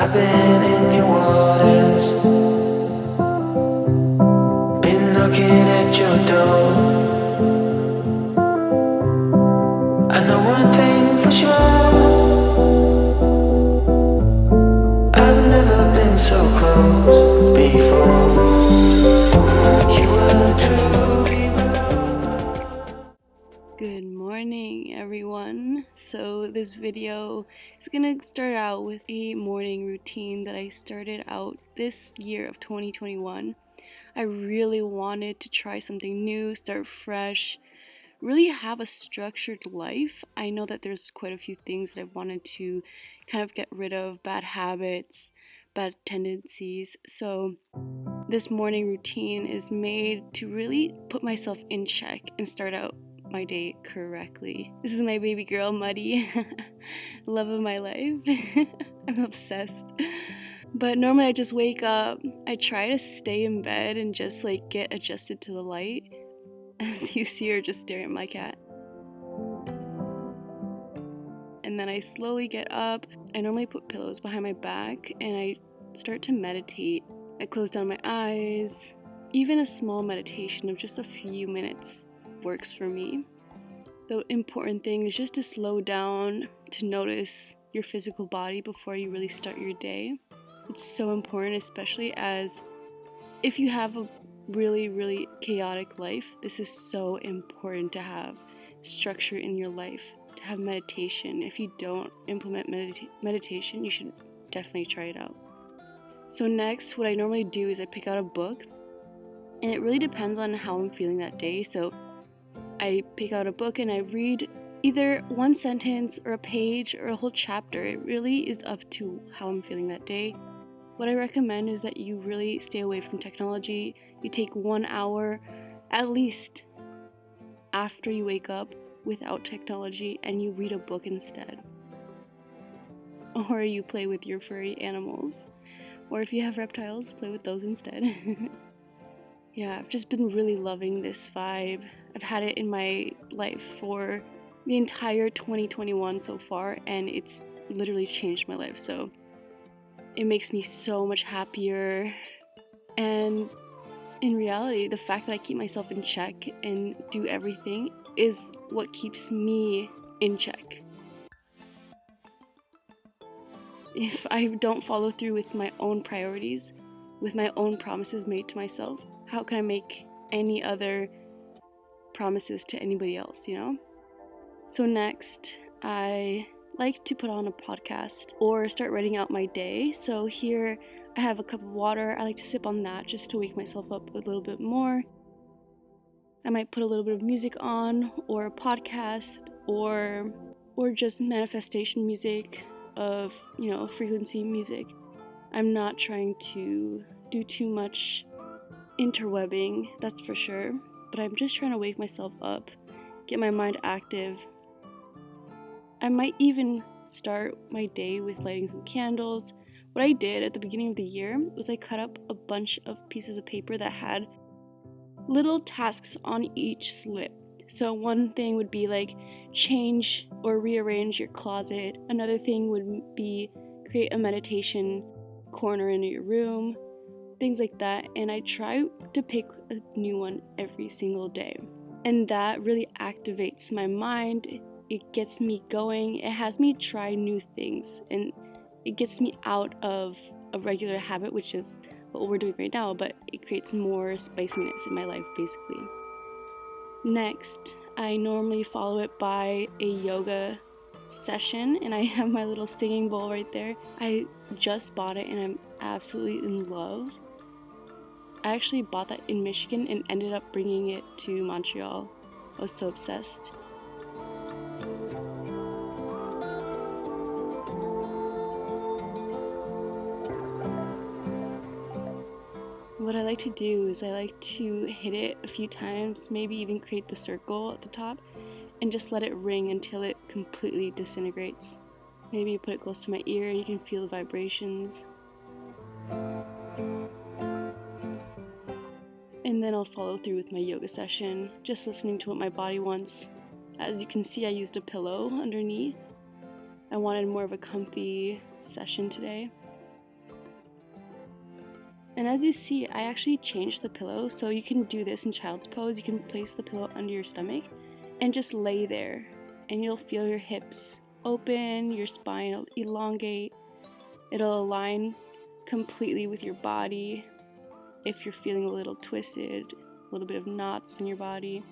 I've been in your waters, been knocking at your door. I know one thing for sure, I've never been so close before. You were truly my love. Good morning, everyone. So this video is gonna start out with a morning routine that I started out this year of 2021. I really wanted to try something new, start fresh, really have a structured life. I know that there's quite a few things that I wanted to kind of get rid of, bad habits, bad tendencies. So this morning routine is made to really put myself in check and start out my day correctly. This is my baby girl, Muddy. Love of my life. I'm obsessed. But normally I just wake up, I try to stay in bed and just get adjusted to the light. As you see her just staring at my cat. And then I slowly get up. I normally put pillows behind my back and I start to meditate. I close down my eyes. Even a small meditation of just a few minutes works for me. The important thing is just to slow down, to notice your physical body before you really start your day. It's so important, especially as if you have a really chaotic life. This is so important to have structure in your life, to have meditation. If you don't implement meditation, you should definitely try it out. So next, what I normally do is I pick out a book, and it really depends on how I'm feeling that day. So I pick out a book and I read either one sentence or a page or a whole chapter. It really is up to how I'm feeling that day. What I recommend is that you really stay away from technology. You take 1 hour at least after you wake up without technology and you read a book instead. Or you play with your furry animals. Or if you have reptiles, play with those instead. Yeah, I've just been really loving this vibe. I've had it in my life for the entire 2021 so far, and it's literally changed my life. So it makes me so much happier. And in reality, the fact that I keep myself in check and do everything is what keeps me in check. If I don't follow through with my own priorities, with my own promises made to myself, how can I make any other promises to anybody else, you know? So next, I like to put on a podcast or start writing out my day. So here I have a cup of water. I like to sip on that just to wake myself up a little bit more. I might put a little bit of music on, or a podcast, or just manifestation music of, frequency music. I'm not trying to do too much interwebbing, that's for sure, but I'm just trying to wake myself up, get my mind active. I might even start my day with lighting some candles. What I did at the beginning of the year was I cut up a bunch of pieces of paper that had little tasks on each slip. So one thing would be change or rearrange your closet. Another thing would be create a meditation corner in your room, things like that. And I try to pick a new one every single day. And that really activates my mind. It gets me going. It has me try new things. And it gets me out of a regular habit, which is what we're doing right now, but it creates more spiciness in my life, basically. Next, I normally follow it by a yoga session, and I have my little singing bowl right there. I just bought it and I'm absolutely in love. I actually bought that in Michigan and ended up bringing it to Montreal. I was so obsessed. What I like to do is I like to hit it a few times, maybe even create the circle at the top, and just let it ring until it completely disintegrates. Maybe you put it close to my ear and you can feel the vibrations. And then I'll follow through with my yoga session, just listening to what my body wants. As you can see, I used a pillow underneath. I wanted more of a comfy session today. And as you see, I actually changed the pillow, so you can do this in child's pose. You can place the pillow under your stomach and just lay there, and you'll feel your hips open, your spine will elongate, it'll align completely with your body. If you're feeling a little twisted, a little bit of knots in your body.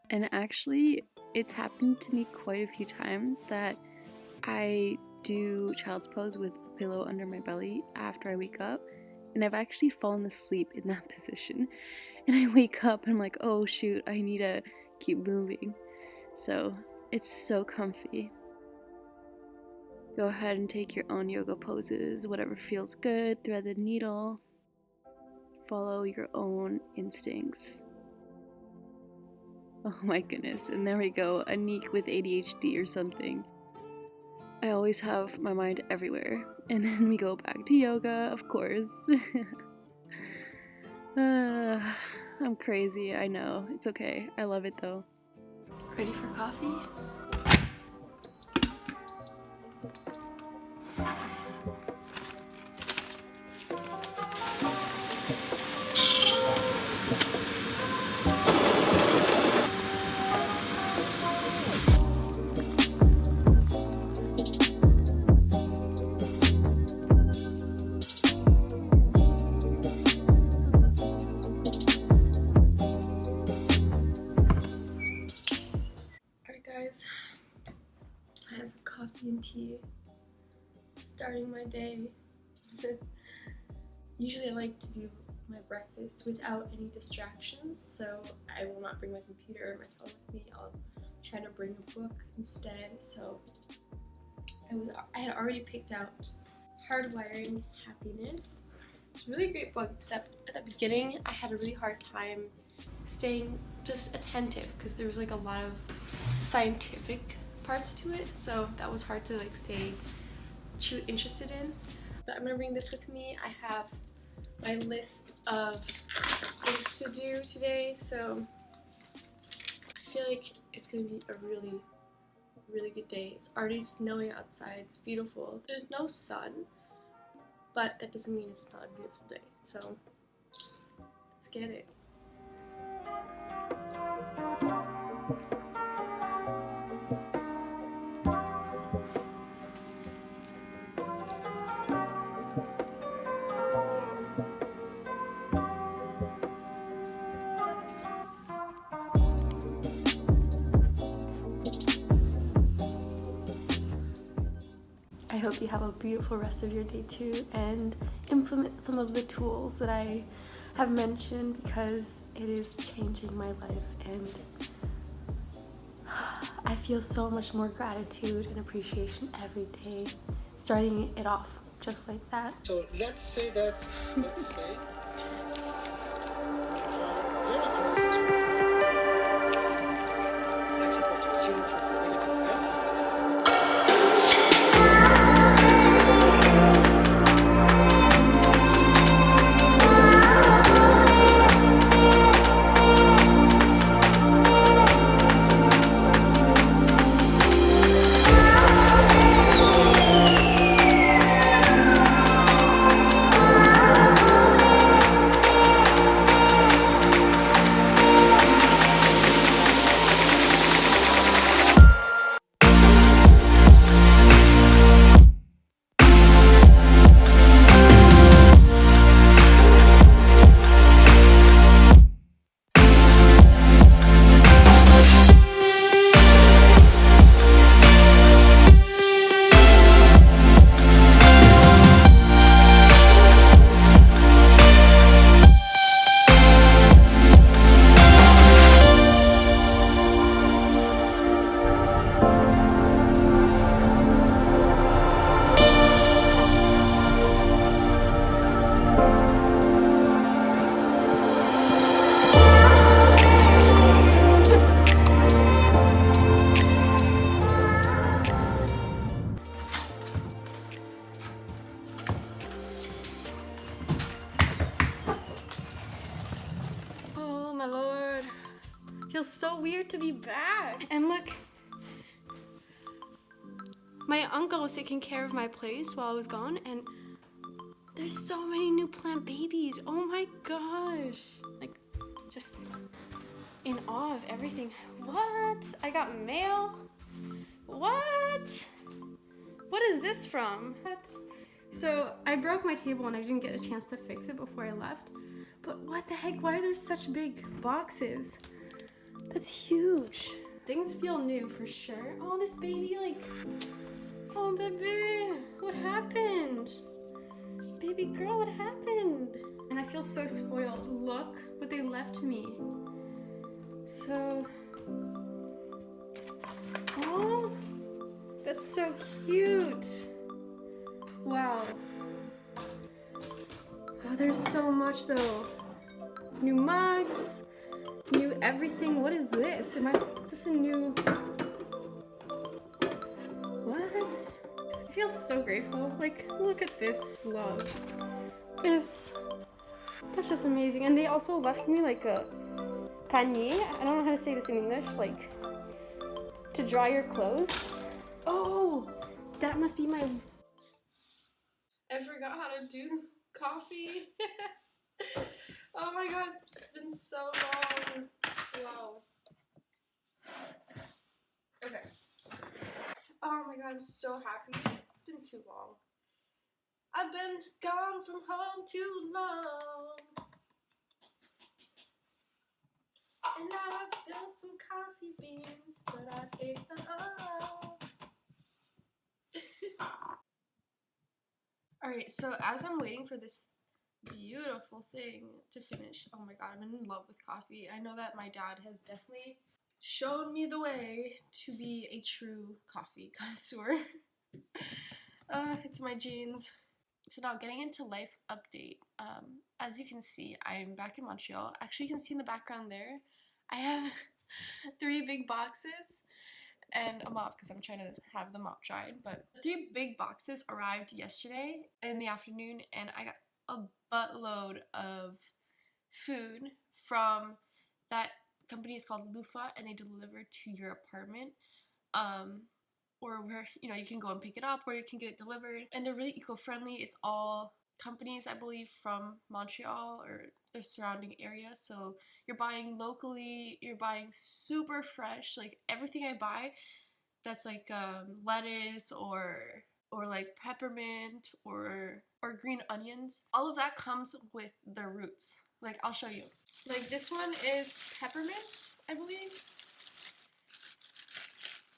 And actually, it's happened to me quite a few times that I do child's pose with a pillow under my belly after I wake up, and I've actually fallen asleep in that position. And I wake up and I'm like, oh shoot, I need to keep moving. So it's so comfy. Go ahead and take your own yoga poses, whatever feels good, thread the needle, follow your own instincts. Oh my goodness, and there we go, Anik with ADHD or something. I always have my mind everywhere, and then we go back to yoga, of course. I'm crazy, I know, it's okay, I love it though. Ready for coffee? Guys, I have coffee and tea, starting my day. Usually I like to do my breakfast without any distractions, so I will not bring my computer or my phone with me. I'll try to bring a book instead. So I had already picked out Hardwiring Happiness. It's a really great book, except at the beginning I had a really hard time staying just attentive because there was like a lot of scientific parts to it, so that was hard to like stay interested in. But I'm gonna bring this with me. I have my list of things to do today, so I feel like it's gonna be a really good day. It's already snowing outside, it's beautiful. There's no sun, but that doesn't mean it's not a beautiful day, so let's get it. I hope you have a beautiful rest of your day too, and implement some of the tools that I have mentioned, because it is changing my life, and I feel so much more gratitude and appreciation every day, starting it off just like that. So let's say very close to Feels so weird to be back. And look, my uncle was taking care of my place while I was gone, and There's so many new plant babies. Oh my gosh. Like, just in awe of everything. What? I got mail? What? What is this from? What? So I broke my table and I didn't get a chance to fix it before I left. But what the heck? Why are there such big boxes? That's huge. Things feel new for sure. Oh, this baby, like, oh, baby, what happened? Baby girl, what happened? And I feel so spoiled. Look what they left me. So, oh, that's so cute. Wow. Oh, there's so much though. New mugs, new everything. What is this? Is this a new, what? I feel so grateful. Like, look at this love. That's just amazing. And they also left me like a panier. I don't know how to say this in English. Like, to dry your clothes. Oh, that must be my... I forgot how to do coffee. Oh my god, it's been so long. Wow. Okay. Oh my god, I'm so happy. It's been too long. I've been gone from home too long. And now I spilled some coffee beans, but I ate them all. Alright, so as I'm waiting for this beautiful thing to finish, oh my god, I'm in love with coffee. I know that my dad has definitely shown me the way to be a true coffee connoisseur. It's my genes. So now getting into life update. As you can see, I'm back in Montreal. Actually, you can see in the background there, I have 3 big boxes and a mop because I'm trying to have the mop dried. But 3 big boxes arrived yesterday in the afternoon, and I got a buttload of food from that company. Is called Lufa, and they deliver to your apartment. Or where, you know, you can go and pick it up or you can get it delivered. And they're really eco-friendly. It's all companies, I believe, from Montreal or the surrounding area. So you're buying locally, you're buying super fresh. Like everything I buy that's like lettuce or like peppermint or green onions, all of that comes with their roots. Like I'll show you. Like this one is peppermint, I believe.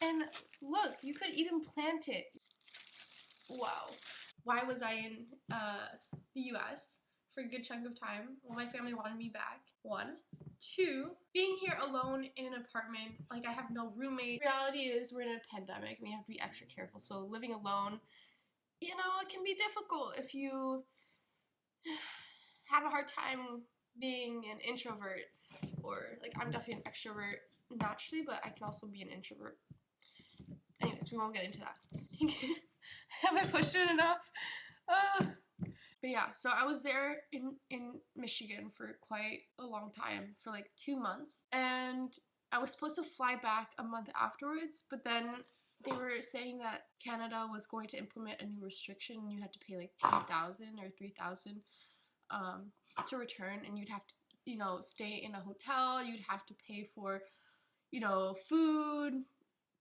And look, you could even plant it. Wow. Why was I in the US for a good chunk of time? Well, my family wanted me back. 1. 2, being here alone in an apartment, like I have no roommate. Reality is we're in a pandemic and we have to be extra careful. So living alone, you know, it can be difficult if you have a hard time being an introvert, or like I'm definitely an extrovert naturally, but I can also be an introvert. Anyways, we won't get into that. Have I pushed it enough? But yeah, so I was there in Michigan for quite a long time, for like 2 months. And I was supposed to fly back a month afterwards, but then they were saying that Canada was going to implement a new restriction and you had to pay like $2,000 or $3,000 to return, and you'd have to, you know, stay in a hotel, you'd have to pay for, you know, food,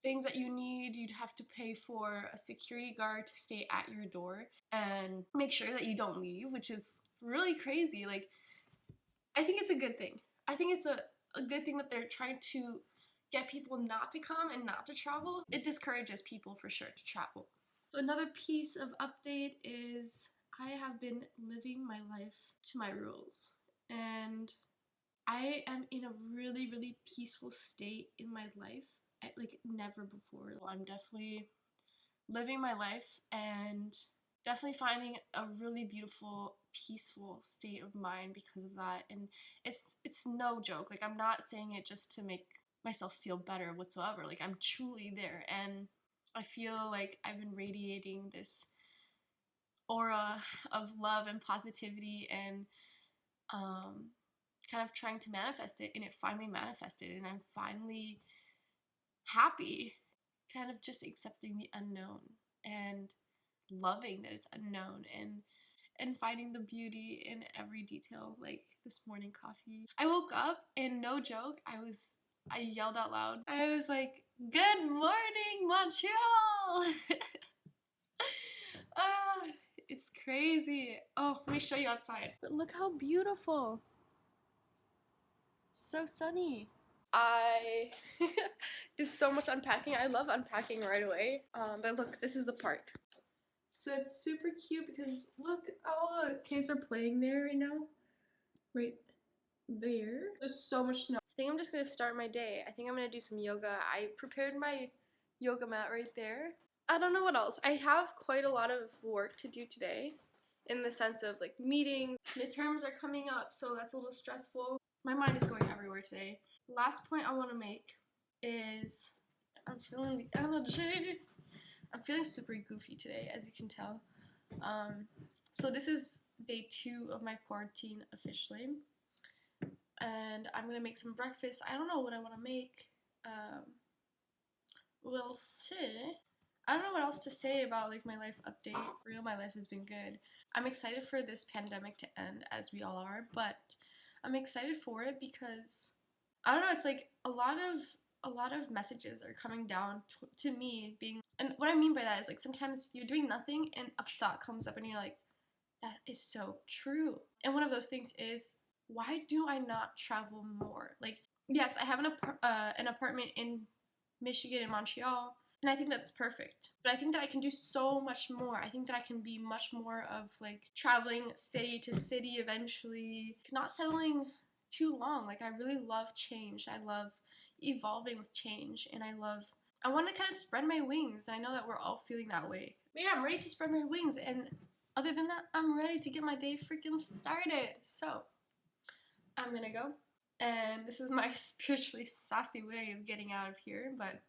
things that you need. You'd have to pay for a security guard to stay at your door and make sure that you don't leave, which is really crazy. Like, I think it's a good thing. I think it's a good thing that they're trying to get people not to come and not to travel. It discourages people for sure to travel. So another piece of update is I have been living my life to my rules, and I am in a really, really peaceful state in my life, like never before. I'm definitely living my life and definitely finding a really beautiful, peaceful state of mind because of that. And it's no joke. Like I'm not saying it just to make myself feel better whatsoever. Like I'm truly there, and I feel like I've been radiating this aura of love and positivity, and kind of trying to manifest it, and it finally manifested, and I'm finally happy, kind of just accepting the unknown and loving that it's unknown. And and finding the beauty in every detail, like this morning coffee. I woke up and no joke, I yelled out loud. I was like, "Good morning, Montreal!" Ah, it's crazy. Oh, let me show you outside. But look how beautiful. So sunny. I did so much unpacking. I love unpacking right away. But look, this is the park. So it's super cute because look, all the kids are playing there right now. Right there. There's so much snow. I think I'm just gonna start my day. I think I'm gonna do some yoga. I prepared my yoga mat right there. I don't know what else. I have quite a lot of work to do today in the sense of like meetings. Midterms are coming up, so that's a little stressful. My mind is going everywhere today. Last point I want to make is I'm feeling the energy. I'm feeling super goofy today, as you can tell. So this is day 2 of my quarantine officially. And I'm gonna make some breakfast. I don't know what I want to make. We'll see. I don't know what else to say about like my life update. For real, my life has been good. I'm excited for this pandemic to end, as we all are, but I'm excited for it because I don't know, it's like a lot of messages are coming down to me being, and what I mean by that is like sometimes you're doing nothing and a thought comes up and you're like, that is so true. And one of those things is, why do I not travel more? Like, yes, I have an apartment in Michigan, in Montreal, and I think that's perfect. But I think that I can do so much more. I think that I can be much more of like traveling city to city eventually, not settling too long. Like I really love change. I love evolving with change, and I want to kind of spread my wings. And I know that we're all feeling that way. But yeah, I'm ready to spread my wings, and other than that, I'm ready to get my day freaking started. So I'm gonna go. And this is my spiritually sassy way of getting out of here, but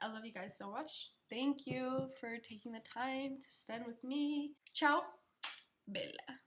I love you guys so much. Thank you for taking the time to spend with me. Ciao, bella.